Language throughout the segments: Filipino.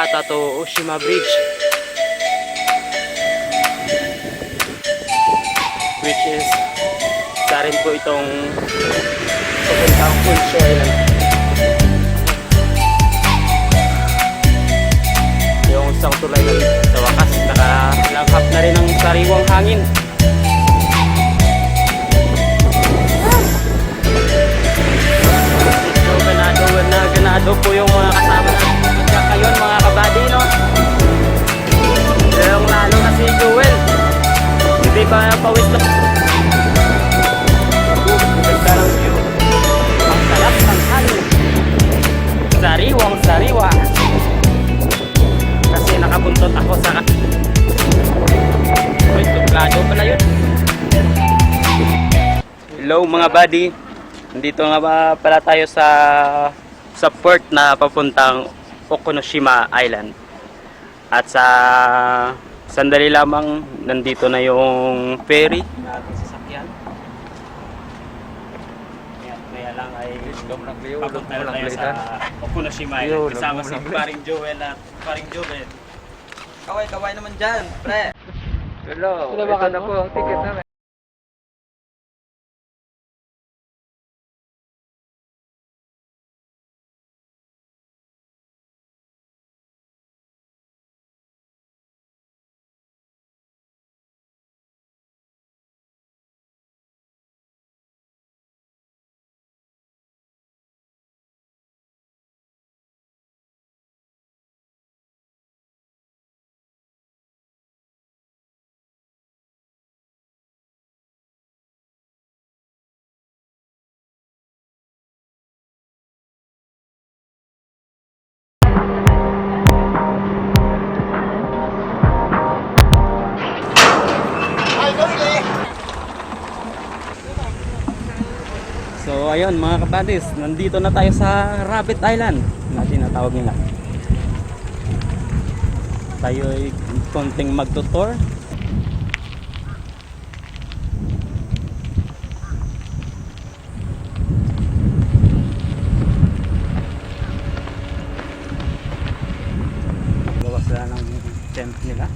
Takehara to Okunoshima Bridge, which is isa rin po itong papuntang Okunoshima Island. Yung isang tulay na sa wakas nakalanghap na rin ng sariwang hangin. Ganado po yung mga kasama natin ngayon, mga kabady, no? Yung lalo na si Joel, hindi pa pawis na. Ganda ng view, ang sarap ng hangin, sariwang sariwa, kasi nakabuntot ako sa tuklado pala yun. Hello mga buddy, nandito nga ba pala tayo sa port na papuntang Okunoshima Island. At sa sandali lamang nandito na yung ferry na ating sasakyan. Kaya lang ay papunta na tayo sa Okunoshima Island kasama si paring Joel at paring Joel. Kaway naman dyan, pre. Hello, ito na po ang ticket namin. So ayun mga kabadis, nandito na tayo sa Rabbit Island na tinatawag nila. Tayo ay konting magtutour. Gawa sila ng tent nila.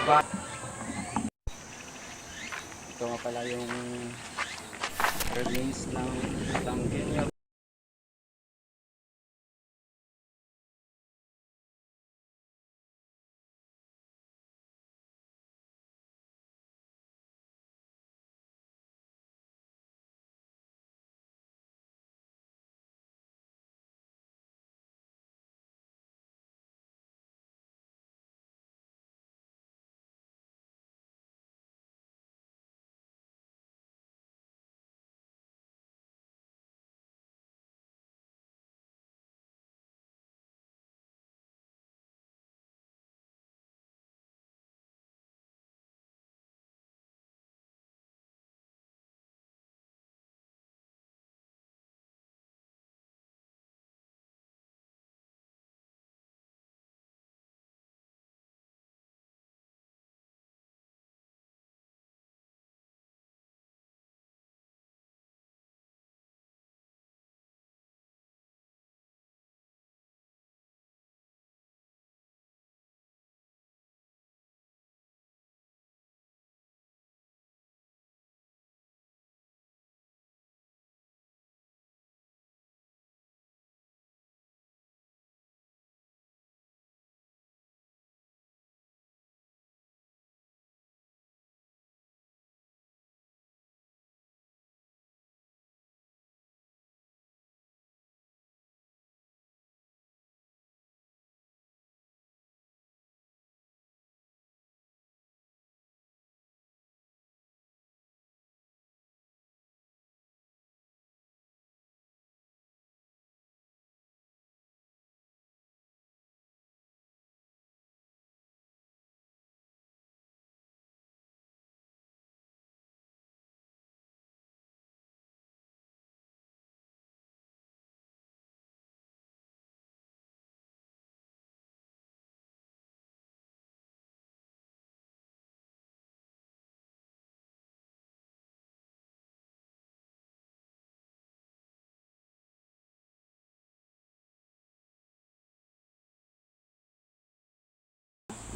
Ito nga pala yung remains ng tangke niya.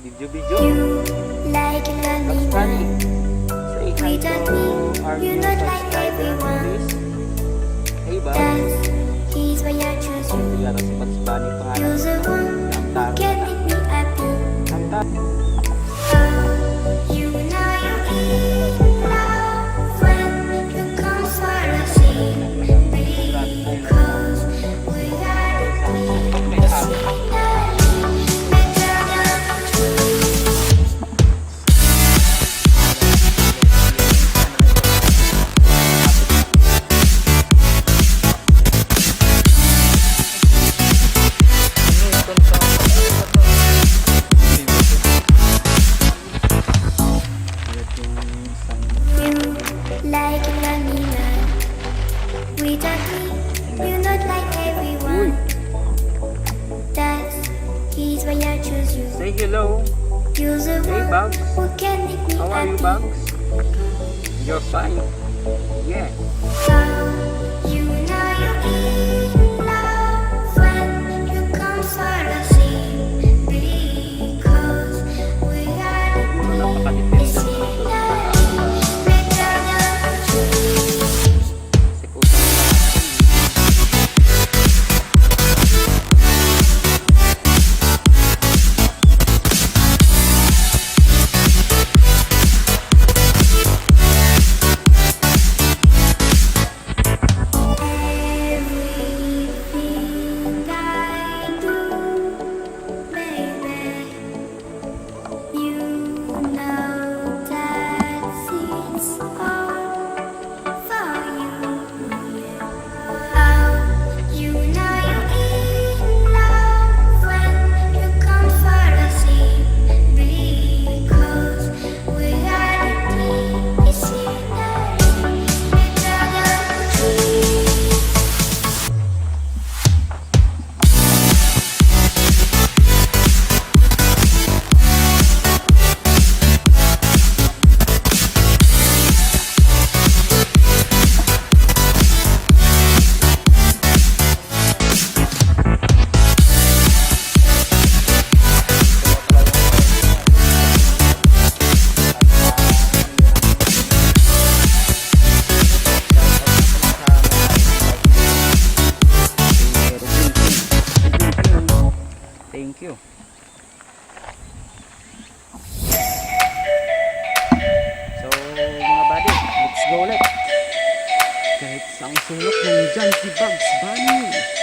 Video. Like a That's funny. Say hi Without to me, our new you're not like subscriber, everyone. please. Hey, ba? That's he's why I choose you. Yara si Bugs Bunny pangalan. You're the one who can make me happy. Ang taro. Oh, you know you in love when you come for the sea. Because we are the same. Like a funny man. Without me, you're not like everyone. That's he's why I choose you. Say hello. You're the Hey, one Bugs. who can make me How are you, happy. Bugs? You're fine. Yeah. Oh, you know you're in love when you come for the sea. Because we are the Napakadepende same. ng Better than si Kusang Nandyan si Bugs Bunny.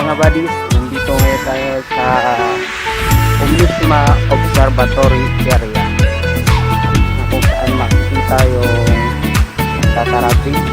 mga buddies, nandito ngayon tayo sa Okunoshima Observatory area na kung saan makikita yung tatarapin